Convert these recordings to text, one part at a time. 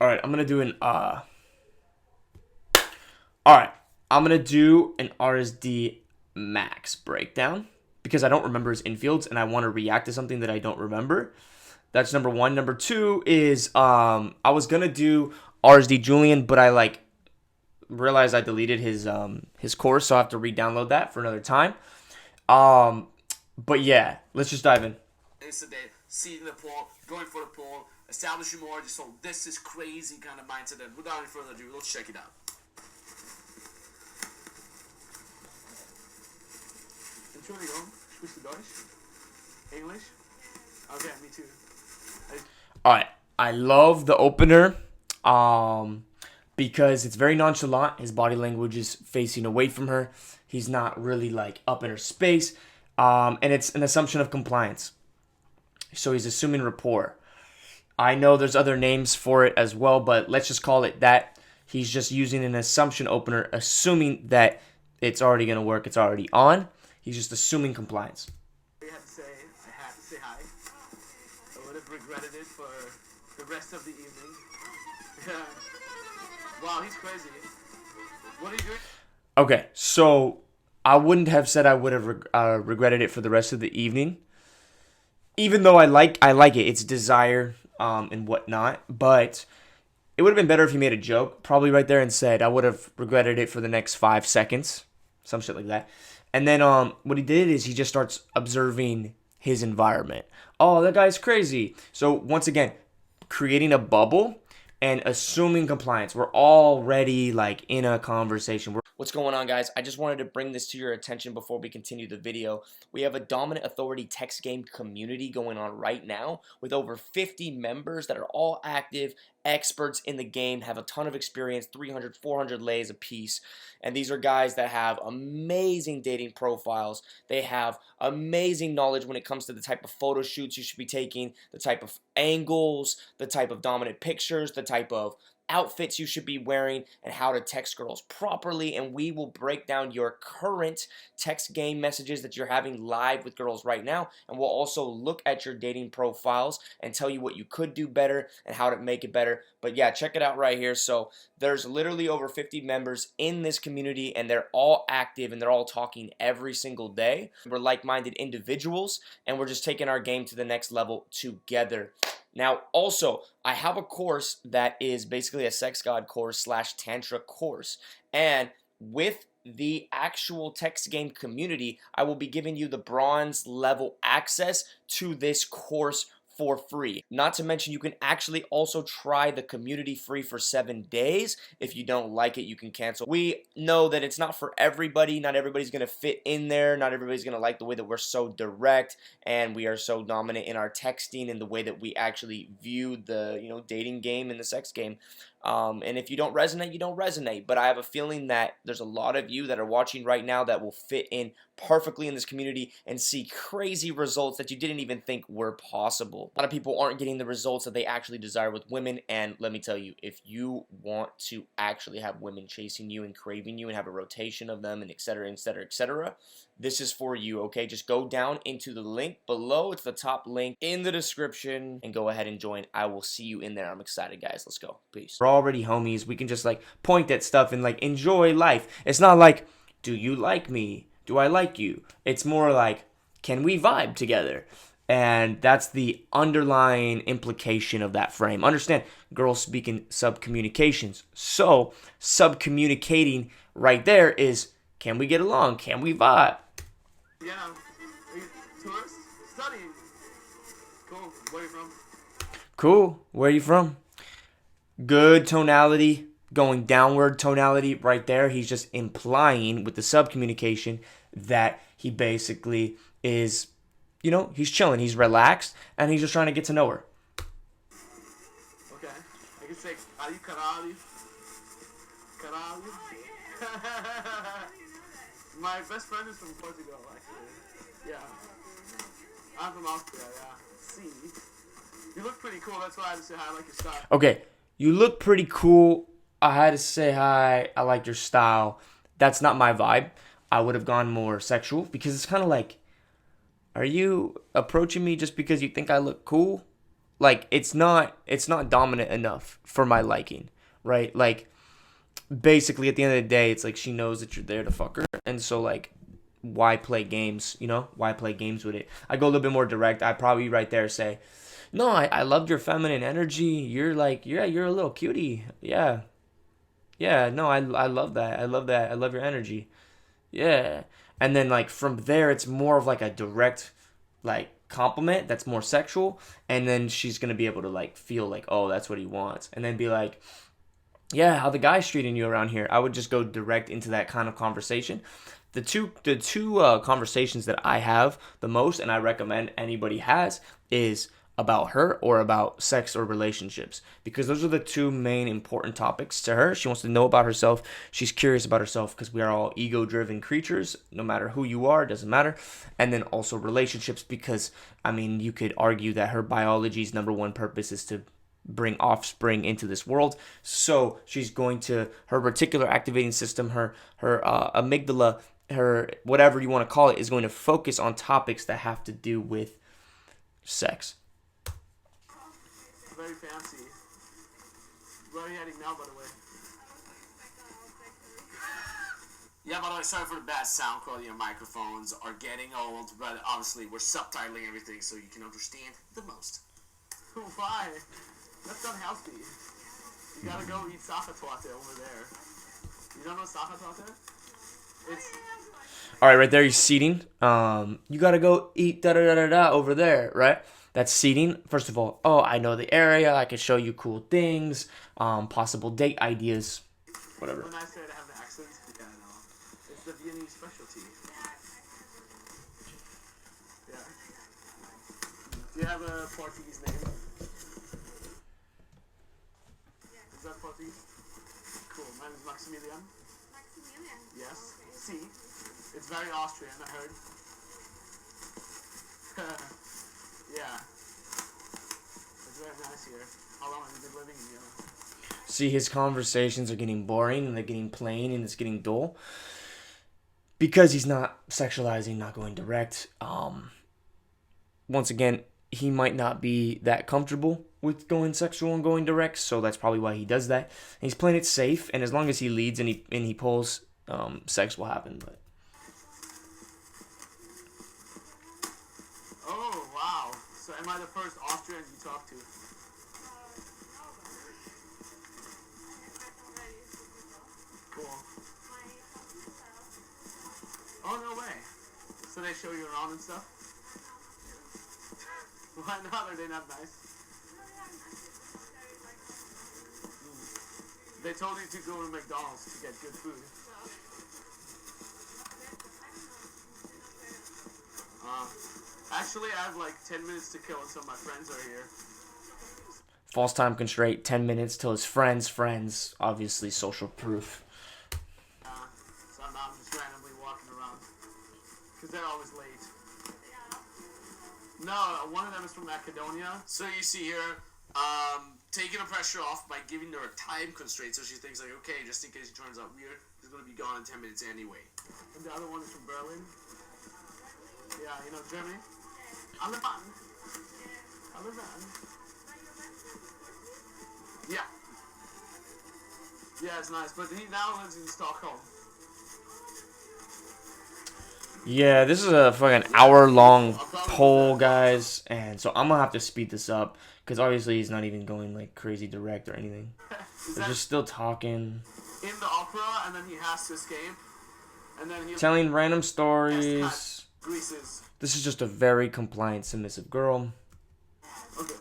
All right, I'm gonna do an All right, I'm gonna do an RSD Max breakdown because I don't remember his infields and I want to react to something that I don't remember. That's number one. Number two is I was gonna do RSD Julian, but I realized I deleted his course, so I have to re-download that for another time. Um, but yeah, let's just dive in. It's a day, seeing the pool, going for the pool, establishing more, just so this is crazy kind of mindset. And without any further ado, let's check it out. Entschuldigung, sprichst du Deutsch? English? Okay, me too. All right, I love the opener because it's very nonchalant. His body language is facing away from her. He's not really like up in her space, and it's an assumption of compliance. So he's assuming rapport. I know there's other names for it as well, but let's just call it that. He's just using an assumption opener, assuming that it's already going to work. It's already on. He's just assuming compliance. I had to say hi. I would have regretted it for the rest of the evening. Yeah. Wow, he's crazy. What are you doing? Okay, so I wouldn't have said I would have regretted it for the rest of the evening. Even though I like it, it's desire and whatnot. But it would have been better if he made a joke, probably right there, and said I would have regretted it for the next 5 seconds, some shit like that. And then what he did is he just starts observing his environment. Oh, that guy's crazy. So once again, creating a bubble and assuming compliance. We're already like in a conversation. What's going on, guys? I just wanted to bring this to your attention before we continue the video. We have a Dominant Authority text game community going on right now with over 50 members that are all active, experts in the game, have a ton of experience, 300, 400 lays a piece. And these are guys that have amazing dating profiles. They have amazing knowledge when it comes to the type of photo shoots you should be taking, the type of angles, the type of dominant pictures, the type of outfits you should be wearing, and how to text girls properly. And we will break down your current text game messages that you're having live with girls right now, and we'll also look at your dating profiles and tell you what you could do better and how to make it better. But yeah, check it out right here. So there's literally over 50 members in this community, and they're all active and they're all talking every single day. We're like-minded individuals, and we're just taking our game to the next level together. Now, also, I have a course that is basically a sex god course / tantra course. And with the actual text game community, I will be giving you the bronze level access to this course for free. Not to mention, you can actually also try the community free for 7 days. If you don't like it, you can cancel. We know that it's not for everybody. Not everybody's gonna fit in there. Not everybody's gonna like the way that we're so direct and we are so dominant in our texting and the way that we actually view the dating game and the sex game. And if you don't resonate, you don't resonate. But I have a feeling that there's a lot of you that are watching right now that will fit in perfectly in this community and see crazy results that you didn't even think were possible. A lot of people aren't getting the results that they actually desire with women, and let me tell you, if you want to actually have women chasing you and craving you and have a rotation of them and etc, etc, etc, this is for you, okay? Just go down into the link below. It's the top link in the description, and go ahead and join. I will see you in there. I'm excited, guys. Let's go. Peace. We're already homies. We can just like point at stuff and like enjoy life. It's not like, do you like me? Do I like you? It's more like, can we vibe together? And that's the underlying implication of that frame. Understand, girls speak in sub-communications. So, sub-communicating right there is, can we get along? Can we vibe? Yeah. Are you tourist? Studying. Cool. Where are you from? Cool. Where are you from? Good tonality, going downward tonality right there. He's just implying with the sub-communication that he basically is, he's chilling, he's relaxed, and he's just trying to get to know her. Okay. I can say, are you caralho? Caralho? My best friend is from Portugal, actually. Yeah. I'm from Austria, yeah. See? You look pretty cool, that's why I had to say hi, I like your style. Okay, you look pretty cool. I had to say hi, I like your style. That's not my vibe. I would have gone more sexual because it's kind of like, are you approaching me just because you think I look cool? like it's not dominant enough for my liking, right? Like basically at the end of the day, it's like she knows that you're there to fuck her, and so like why play games, why play games with it? I go a little bit more direct. I probably right there say, no, I loved your feminine energy. You're like, yeah, you're a little cutie. Yeah, yeah, no, I love that. I love that. I love your energy. Yeah. And then like from there it's more of like a direct like compliment that's more sexual, and then she's gonna be able to like feel like, oh, that's what he wants, and then be like, yeah, how the guys treating you around here. I would just go direct into that kind of conversation. The two conversations that I have the most, and I recommend anybody has, is about her or about sex or relationships, because those are the two main important topics to her. She wants to know about herself. She's curious about herself because we are all ego-driven creatures. No matter who you are, it doesn't matter. And then also relationships, because I mean, you could argue that her biology's number one purpose is to bring offspring into this world. So she's going to, her reticular activating system, her amygdala, her whatever you want to call it, is going to focus on topics that have to do with sex. Very fancy. Where are you heading now, by the way? Yeah, by the way, sorry for the bad sound quality. Your microphones are getting old, but obviously we're subtitling everything so you can understand the most. Why? That's unhealthy. You gotta go eat sakatwate over there. You don't know sakatwate? It's... All right, right there, you're seating. You gotta go eat da da da da da over there, right? That's seating. First of all, oh, I know the area. I can show you cool things, possible date ideas, whatever. It's a nice way to have the accent. Yeah, I know. It's the Viennese specialty. Yeah. Do you have a Portuguese name? Is that Portuguese? Cool. Mine is Maximilian. Maximilian? Yes. C. It's very Austrian, I heard. Yeah. It's very nice here. How long have you been living in Vienna? See, his conversations are getting boring and they're getting plain and it's getting dull because he's not sexualizing, not going direct. Once again, he might not be that comfortable with going sexual and going direct, so that's probably why he does that. And he's playing it safe, and as long as he leads and he pulls, sex will happen. But oh, wow. So am I the first Austrian you talk to? Cool. Oh, no way. So they show you around and stuff? Why not? Are they not nice? They told you to go to McDonald's to get good food. Actually, I have like 10 minutes to kill until my friends are here. false time constraint, 10 minutes till his friends, obviously social proof. So now I'm just randomly walking around. Because they're always late. No, one of them is from Macedonia. So you see here, taking the pressure off by giving her a time constraint, so she thinks like, okay, just in case it turns out weird, he's gonna be gone in 10 minutes anyway. And the other one is from Berlin. Yeah, you know Germany. Alle Mann. Alle Mann. Yeah. Yeah, it's nice, but he now lives in Stockholm. Yeah, this is a fucking hour-long poll, guys, and so I'm gonna have to speed this up because obviously he's not even going like crazy direct or anything. They're just still talking, in the opera, and then he has to escape, and then he telling random stories. greases. This is just a very compliant, submissive girl. Okay.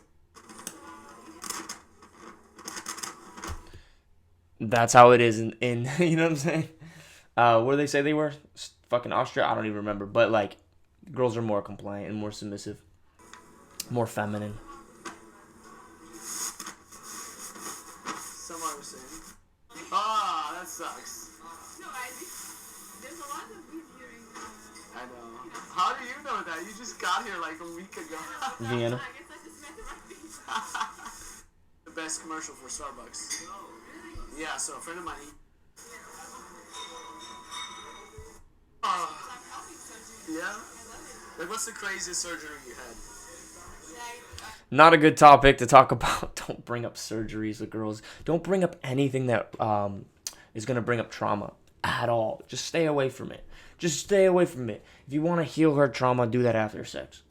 That's how it is in you know what I'm saying? Where they say they were? Fucking Austria? I don't even remember. But like, girls are more compliant and more submissive, more feminine. Some are saying. Ah, that sucks. No, there's a lot of hearing. I know. How do you know that? You just got here like a week ago. Vienna. I guess I just met the right people. The best commercial for Starbucks. Yeah, so a friend of mine. Yeah? Like, what's the craziest surgery you had? Not a good topic to talk about. Don't bring up surgeries with girls. Don't bring up anything that is going to bring up trauma at all. Just stay away from it. Just stay away from it. If you want to heal her trauma, do that after sex.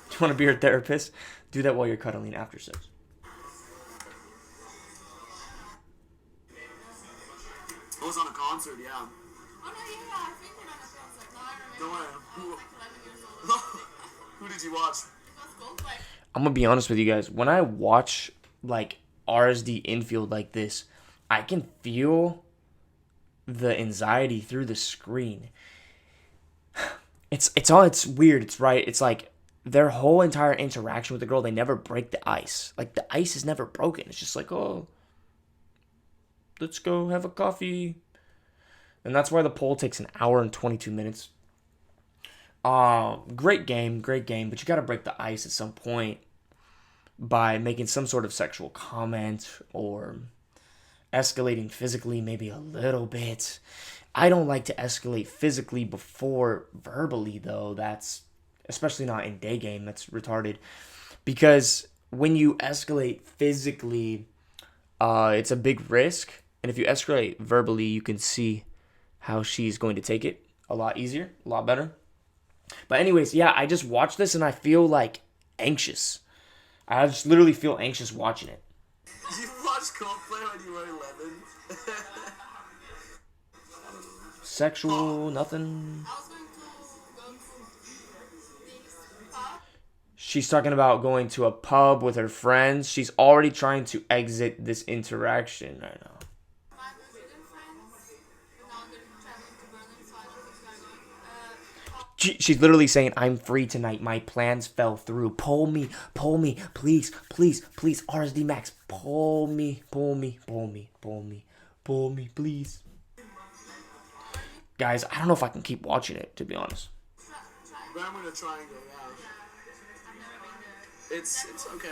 Do you want to be her therapist? Do that while you're cuddling after sex. I was on a concert, yeah. Oh no, yeah, I think you're on a concert. No, I remember. Don't worry. I was like 11 years old. Who did you watch? It was Coldplay. I'm going to be honest with you guys. When I watch like RSD Infield like this, I can feel the anxiety through the screen. It's weird. It's right. It's like their whole entire interaction with the girl, they never break the ice. Like the ice is never broken. It's just like, oh, let's go have a coffee. And that's why the poll takes an hour and 22 minutes. Great game, but you got to break the ice at some point by making some sort of sexual comment or escalating physically maybe a little bit. I don't like to escalate physically before verbally, though. That's especially not in day game. That's retarded. Because when you escalate physically, it's a big risk. And if you escalate verbally, you can see how she's going to take it a lot easier, a lot better. But anyways, yeah, I just watched this and I feel like anxious. I just literally feel anxious watching it. You watched Coldplay when you were 11? Sexual, nothing. I was going to go to this pub. She's talking about going to a pub with her friends. She's already trying to exit this interaction right now. My Brazilian friends, but now they're traveling to Berlin, so I don't think they're going. She's literally saying, I'm free tonight. My plans fell through. Pull me, please, RSD Max. Pull me, please. Guys, I don't know if I can keep watching it, to be honest. Bermuda Triangle, yeah. I've never been there. It's okay. So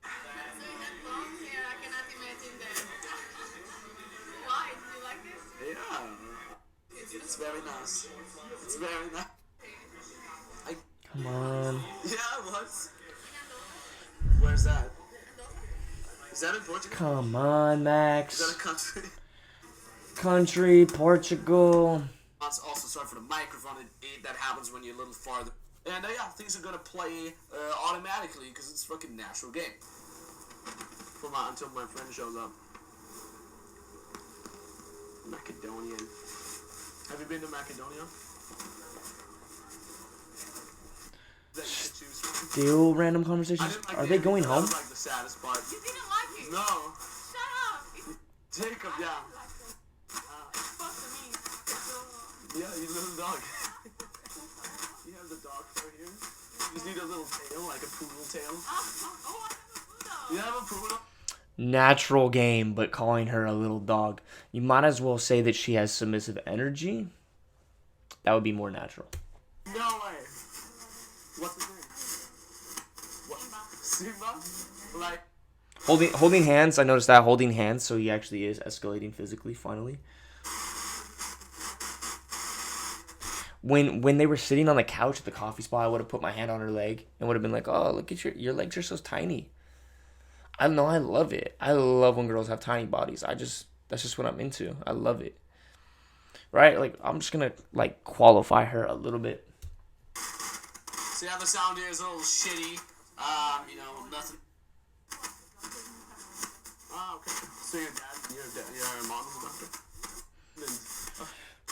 you had long hair, I cannot imagine that. Why? Do you like it? Yeah. It's very nice. It's very nice. Come on. Yeah, what? Where's that? Is that in Portugal? Come on, Is Max. that a country? Country, Portugal. Also, sorry for the microphone. That happens when you're a little farther. And yeah, things are gonna play automatically because it's a fucking natural game. Until my friend shows up. Macedonian. Have you been to Macedonia? That you could choose from? Still random I conversations. didn't like Are the they ending. going That home? was like the saddest part. You didn't like it? No. Shut up! It's Jacob, yeah. supposed to me. So, Yeah, you little dog. You have the dog fur here. You just need a little tail, like a poodle tail. I have a poodle. You have a poodle? Natural game, but calling her a little dog. You might as well say that she has submissive energy. That would be more natural. No way. What's his name? What? Simba? Like, Holding hands. I noticed that holding hands. So he actually is escalating physically. Finally. When they were sitting on the couch at the coffee spot, I would have put my hand on her leg and would have been like, "Oh, look at your legs are so tiny." I don't know. I love it. I love when girls have tiny bodies. That's just what I'm into. I love it. Right? Like I'm just gonna like qualify her a little bit. so yeah, the sound here is a little shitty. Nothing. Oh, okay. So your mom is a doctor?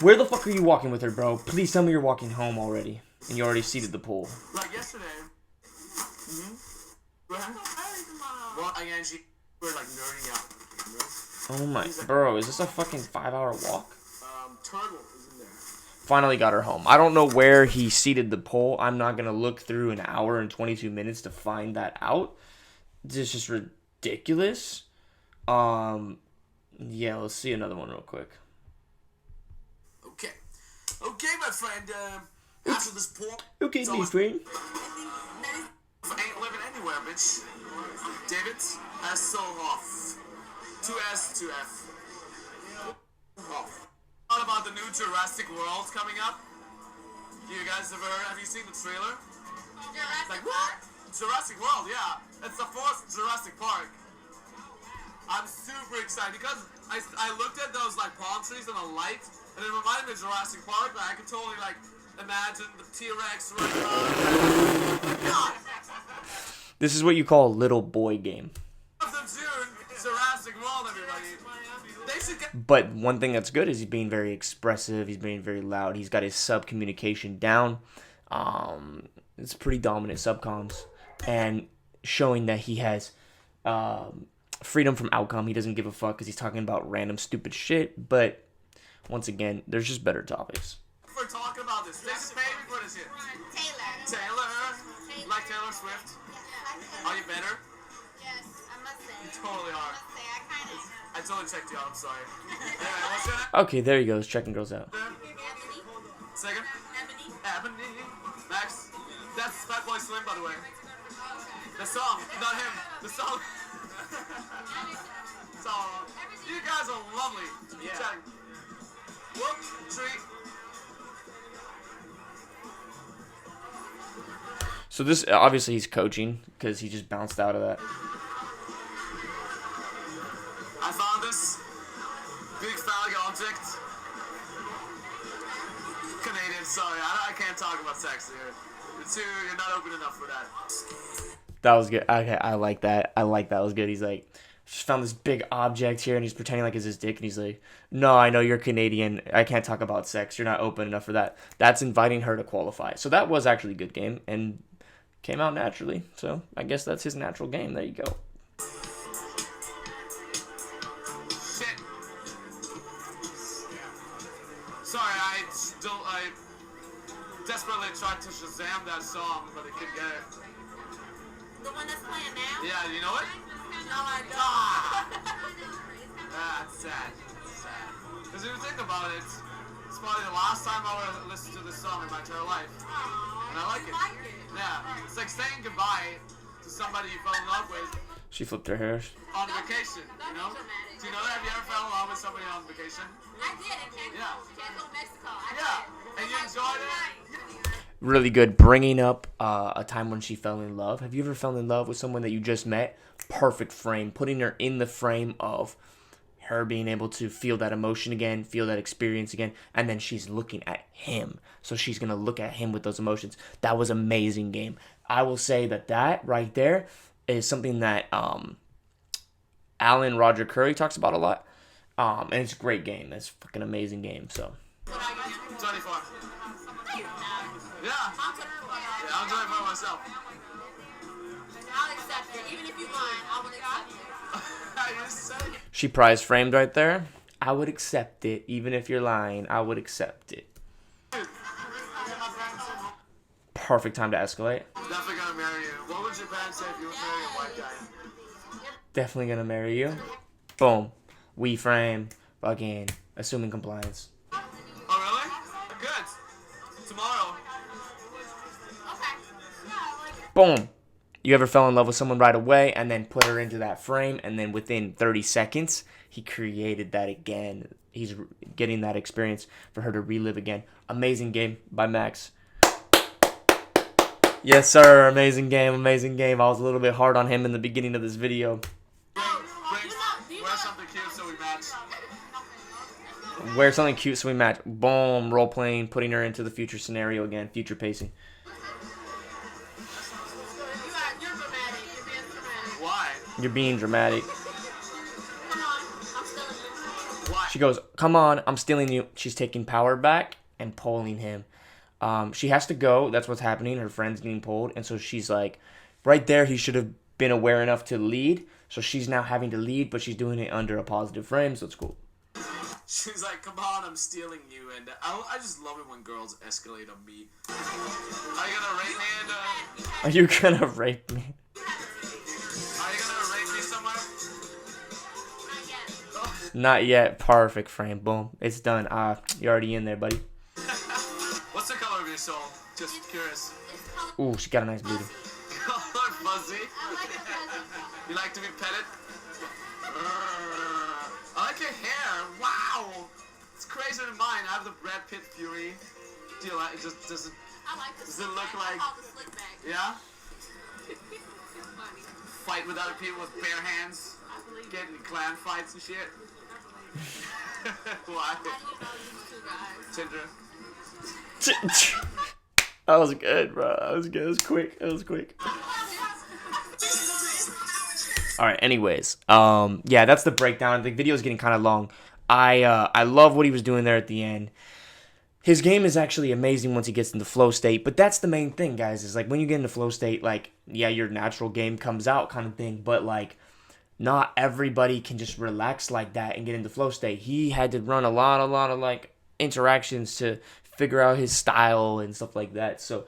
Where the fuck are you walking with her, bro? Please tell me you're walking home already and you already seated the pool. Like yesterday. Well, again, we're like nerding out. Oh my, bro, is this a fucking 5-hour walk? Turtle is in there. Finally got her home. I don't know where he seated the pole. I'm not gonna look through an hour and 22 minutes to find that out. This is just ridiculous. Yeah, let's see another one real quick. Okay, my friend. After this pool. Okay, so my friend. Ain't living anywhere, bitch. David Hasselhoff. 2S, 2F. What about the new Jurassic World coming up? You guys have you seen the trailer? Like, what? Jurassic World, yeah. It's the fourth Jurassic Park. I'm super excited because I looked at those like palm trees and the lights, and it reminded me of Jurassic Park. But I could totally like imagine the T-Rex running around. God. This is what you call a little boy game. Of June, Jurassic World, everybody. They should get. But one thing that's good is he's being very expressive. He's being very loud. He's got his sub communication down. It's pretty dominant subcoms, and showing that he has freedom from outcome. He doesn't give a fuck because he's talking about random stupid shit. But once again, there's just better topics. For talking about this, they should pay me for this shit. Taylor, like Taylor Swift. Are you better? Yes, I must say. You totally are. I totally checked you out. I'm sorry. Anyway, what's your name? Okay, there he goes, checking girls out. Second. Ebony. Max. That's Fatboy Slim, by the way. The song, not him. The song. So, you guys are lovely. Yeah. Whoop, treat. So this, obviously he's coaching because he just bounced out of that. I found this big phallic object. Canadian, sorry, I can't talk about sex here. You're not open enough for that. That was good. Okay, I like that. I like that. It was good. He's like, just found this big object here, and he's pretending like it's his dick, and he's like, no, I know you're Canadian. I can't talk about sex. You're not open enough for that. That's inviting her to qualify. So that was actually a good game, and came out naturally. So I guess that's his natural game. There you go. Shit. Sorry, I desperately tried to Shazam that song, but I couldn't get it. The one that's playing now? Yeah, you know it? No, I don't. That's sad. Because if you think about it, it's probably the last time I would listen to this song in my entire life. And I like it. Yeah. It's like saying goodbye to somebody you fell in love with She flipped her hair. on vacation, you know? Do you know that? Have you ever fell in love with somebody on vacation? I did in Cancun. Yeah. Cancun, Mexico. Yeah. And you enjoyed it? Really good. Bringing up a time when she fell in love. Have you ever fell in love with someone that you just met? Perfect frame. Putting her in the frame of her being able to feel that emotion again, feel that experience again, and then she's looking at him. So she's going to look at him with those emotions. That was amazing game. I will say that right there is something that Alan Roger Curry talks about a lot. And it's a great game. It's a fucking amazing game. So 24. Yeah. I'm 24 myself. I'll accept it. Even if you lying, I will accept it. You said it. she prize framed right there. I would accept it. Even if you're lying, I would accept it. Perfect time to escalate. Definitely gonna marry you. What would your parents say if you were marrying a white guy? Definitely gonna marry you. Boom. We frame. Fucking assuming compliance. Oh, really? Good. Tomorrow. Boom. You ever fell in love with someone right away and then put her into that frame, and then within 30 seconds, he created that again. He's getting that experience for her to relive again. Amazing game by Max. Yes, sir. Amazing game. Amazing game. I was a little bit hard on him in the beginning of this video. Wear something cute so we match. Wear something cute so we match. Boom. Role playing. Putting her into the future scenario again. Future pacing. You're dramatic. You're being dramatic. Why? You're being dramatic. Come on. I'm stealing you. Why? She goes, come on, I'm stealing you. She's taking power back and pulling him. She has to go. That's what's happening. Her friend's getting pulled. And so she's like, right there, he should have been aware enough to lead. So she's now having to lead, but she's doing it under a positive frame. So it's cool. She's like, come on, I'm stealing you. And I just love it when girls escalate on me. Are you gonna rape me? Are you gonna rape me? Are you gonna rape me somewhere? Not yet. Perfect frame. Boom. It's done. You're already in there, buddy. What's the color of your soul? Just curious. Ooh, she got a nice booty. Color fuzzy. I like it fuzzy. You like to be petted? I like your hair. Wow. It's crazier than mine. I have the Brad Pitt fury. Do you like it? Just I I like the Does slick it look back. like- I call it the slick back. Yeah? It's funny. Fight with other people with bare hands? I believe it. Getting in clan fights and shit? I believe it. Why? How do you know these two guys? Tinder. That was good, bro. That was good. It was quick. It was quick. All right. Anyways, yeah, that's the breakdown. The video is getting kind of long. I love what he was doing there at the end. His game is actually amazing once he gets into flow state, but that's the main thing, guys, is like when you get into flow state, like, yeah, your natural game comes out kind of thing, but like not everybody can just relax like that and get into flow state. He had to run a lot of like interactions to figure out his style and stuff like that. So,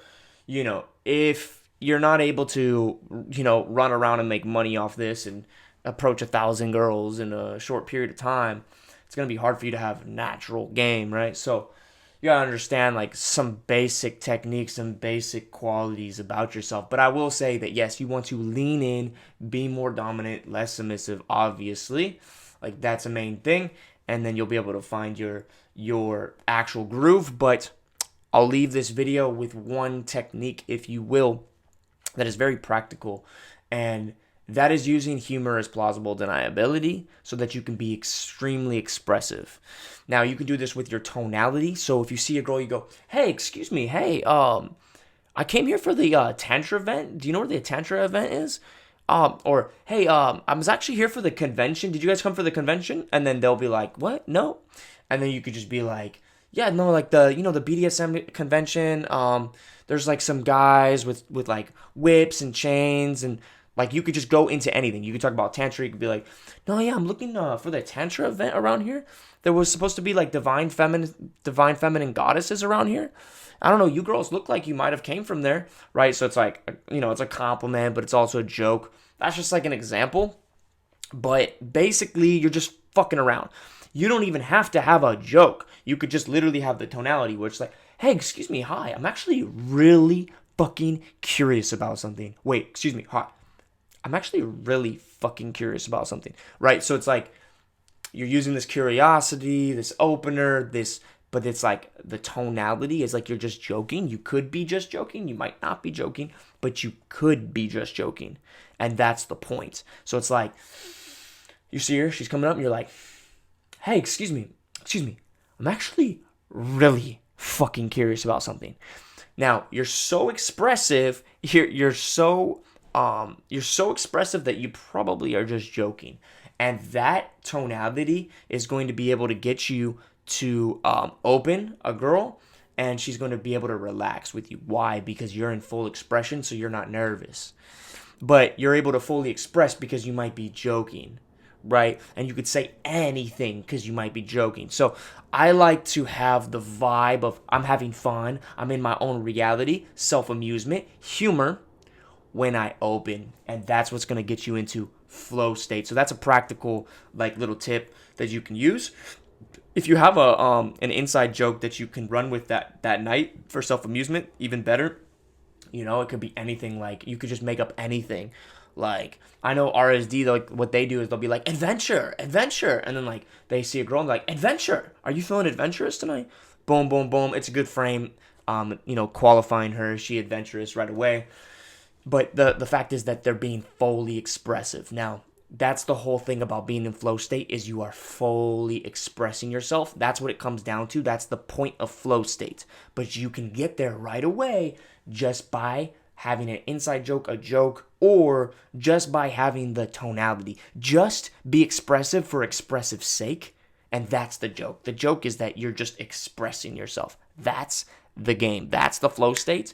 if you're not able to, run around and make money off this and approach 1,000 girls in a short period of time, it's going to be hard for you to have a natural game, right? So you gotta understand like some basic techniques and basic qualities about yourself. But I will say that yes, you want to lean in, be more dominant, less submissive, obviously. Like that's a main thing. And then you'll be able to find your actual groove. But I'll leave this video with one technique, if you will, that is very practical. And that is using humor as plausible deniability so that you can be extremely expressive. Now, you can do this with your tonality. So if you see a girl, you go, hey, excuse me, hey, I came here for the Tantra event. Do you know where the Tantra event is? Or, hey, I was actually here for the convention. Did you guys come for the convention? And then they'll be like, what? No. And then you could just be like, yeah, no, like the BDSM convention. There's like some guys with like whips and chains, and like you could just go into anything. You could talk about Tantra. You could be like, no, yeah, I'm looking for the Tantra event around here. There was supposed to be like divine feminine goddesses around here. I don't know. You girls look like you might have came from there, right? So it's like, it's a compliment, but it's also a joke. That's just like an example. But basically, you're just fucking around. You don't even have to have a joke. You could just literally have the tonality, which is like, hey, excuse me, hi. I'm actually really fucking curious about something. Wait, excuse me, hi. I'm actually really fucking curious about something, right? So it's like you're using this curiosity, this opener, but it's like the tonality is like you're just joking. You could be just joking. You might not be joking, but you could be just joking. And that's the point. So it's like you see her, she's coming up, and you're like, hey, excuse me. I'm actually really fucking curious about something. Now, you're so expressive, you're so expressive that you probably are just joking. And that tonality is going to be able to get you to open a girl, and she's going to be able to relax with you. Why? Because you're in full expression, so you're not nervous. But you're able to fully express because you might be joking, right? And you could say anything because you might be joking. So I like to have the vibe of I'm having fun, I'm in my own reality, self-amusement, humor, when I open, and that's what's going to get you into flow state. So that's a practical like little tip that you can use. If you have an inside joke that you can run with that night for self-amusement, even better. It could be anything. Like you could just make up anything. Like I know RSD, like what they do is they'll be like adventure, and then like they see a girl and they're like adventure. Are you feeling adventurous tonight? Boom, boom, boom. It's a good frame. Qualifying her, she adventurous right away. But the fact is that they're being fully expressive. Now, that's the whole thing about being in flow state is you are fully expressing yourself. That's what it comes down to. That's the point of flow state. But you can get there right away just by having an inside joke, a joke, or just by having the tonality. Just be expressive for expressive sake, and that's the joke. The joke is that you're just expressing yourself. That's the game. That's the flow state.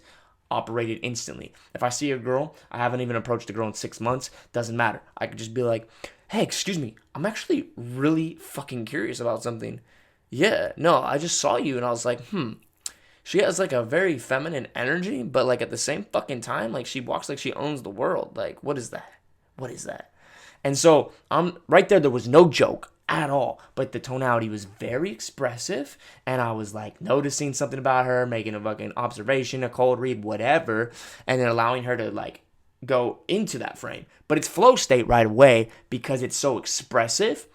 Operated instantly. If I see a girl, I haven't even approached a girl in 6 months, doesn't matter. I could just be like, hey, excuse me, I'm actually really fucking curious about something. Yeah, no, I just saw you and I was like, she has like a very feminine energy, but like at the same fucking time, like she walks like she owns the world. Like, what is that? What is that? And so I'm right there was no joke at all, but the tonality was very expressive, and I was like noticing something about her, making a fucking observation, a cold read, whatever, and then allowing her to like go into that frame. But it's flow state right away because it's so expressive,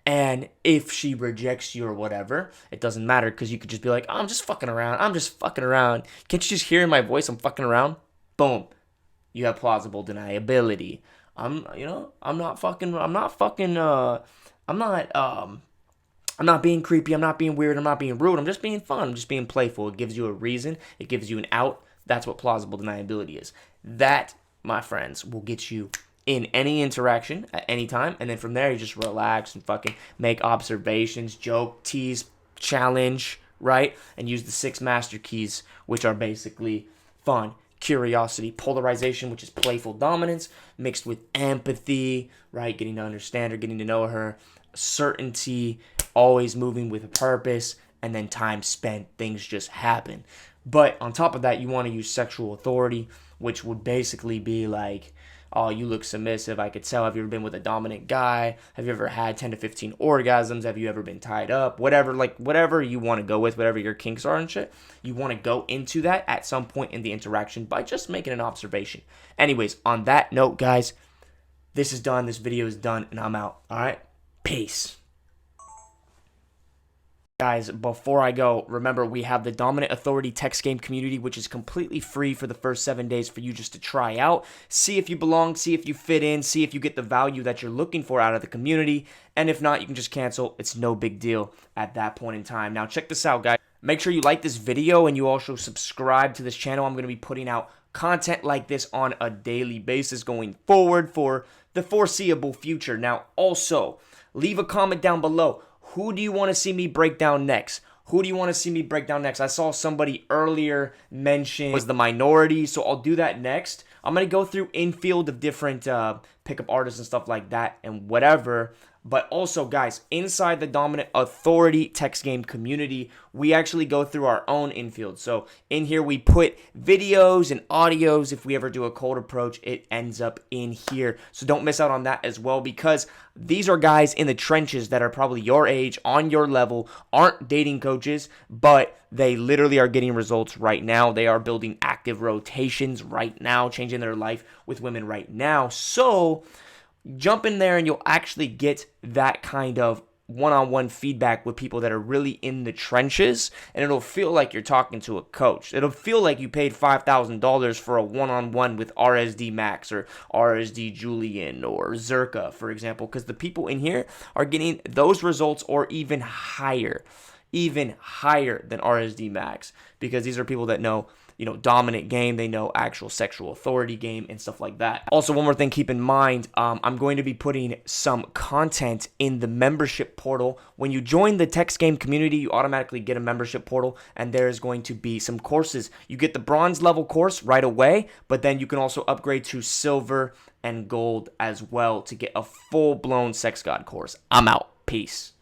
And if she rejects you or whatever, it doesn't matter because you could just be like, oh, I'm just fucking around. I'm just fucking around. Can't you just hear in my voice I'm fucking around? Boom. You have plausible deniability. I'm not fucking, I'm not being creepy. I'm not being weird. I'm not being rude. I'm just being fun. I'm just being playful. It gives you a reason. It gives you an out. That's what plausible deniability is. That, my friends, will get you in any interaction at any time. And then from there, you just relax and fucking make observations, joke, tease, challenge, right? And use the 6 master keys, which are basically fun, curiosity, polarization, which is playful dominance, mixed with empathy, right? Getting to understand her, getting to know her, certainty, always moving with a purpose, and then time spent, things just happen. But on top of that, you want to use sexual authority, which would basically be like, oh, you look submissive. I could tell. Have you ever been with a dominant guy? Have you ever had 10 to 15 orgasms? Have you ever been tied up? Whatever you want to go with, whatever your kinks are and shit, you want to go into that at some point in the interaction by just making an observation. Anyways, on that note, guys, this is done. This video is done, and I'm out. All right? Peace. Guys, before I go, remember we have the Dominant Authority text game community, which is completely free for the first 7 days for you just to try out, see if you belong, see if you fit in, see if you get the value that you're looking for out of the community, and if not, you can just cancel. It's no big deal at that point in time. Now, check this out, guys. Make sure you like this video and you also subscribe to this channel. I'm going to be putting out content like this on a daily basis going forward for the foreseeable future. Now, also, leave a comment down below. Who do you want to see me break down next? Who do you want to see me break down next? I saw somebody earlier mention was the minority, so I'll do that next. I'm going to go through infield of different pickup artists and stuff like that and whatever. But also, guys, inside the Dominant Authority text game community, we actually go through our own infield. So in here, we put videos and audios. If we ever do a cold approach, it ends up in here. So don't miss out on that as well, because these are guys in the trenches that are probably your age, on your level, aren't dating coaches, but they literally are getting results right now. They are building active rotations right now, changing their life with women right now. So jump in there and you'll actually get that kind of one-on-one feedback with people that are really in the trenches, and it'll feel like you're talking to a coach. It'll feel like you paid $5,000 for a one-on-one with RSD Max or RSD Julian or Zerka, for example, because the people in here are getting those results or even higher than RSD Max, because these are people that know, dominant game, they know actual sexual authority game and stuff like that. Also, one more thing, keep in mind, I'm going to be putting some content in the membership portal. When you join the text game community, you automatically get a membership portal, and there is going to be some courses. You get the bronze level course right away, but then you can also upgrade to silver and gold as well to get a full-blown sex god course. I'm out. Peace.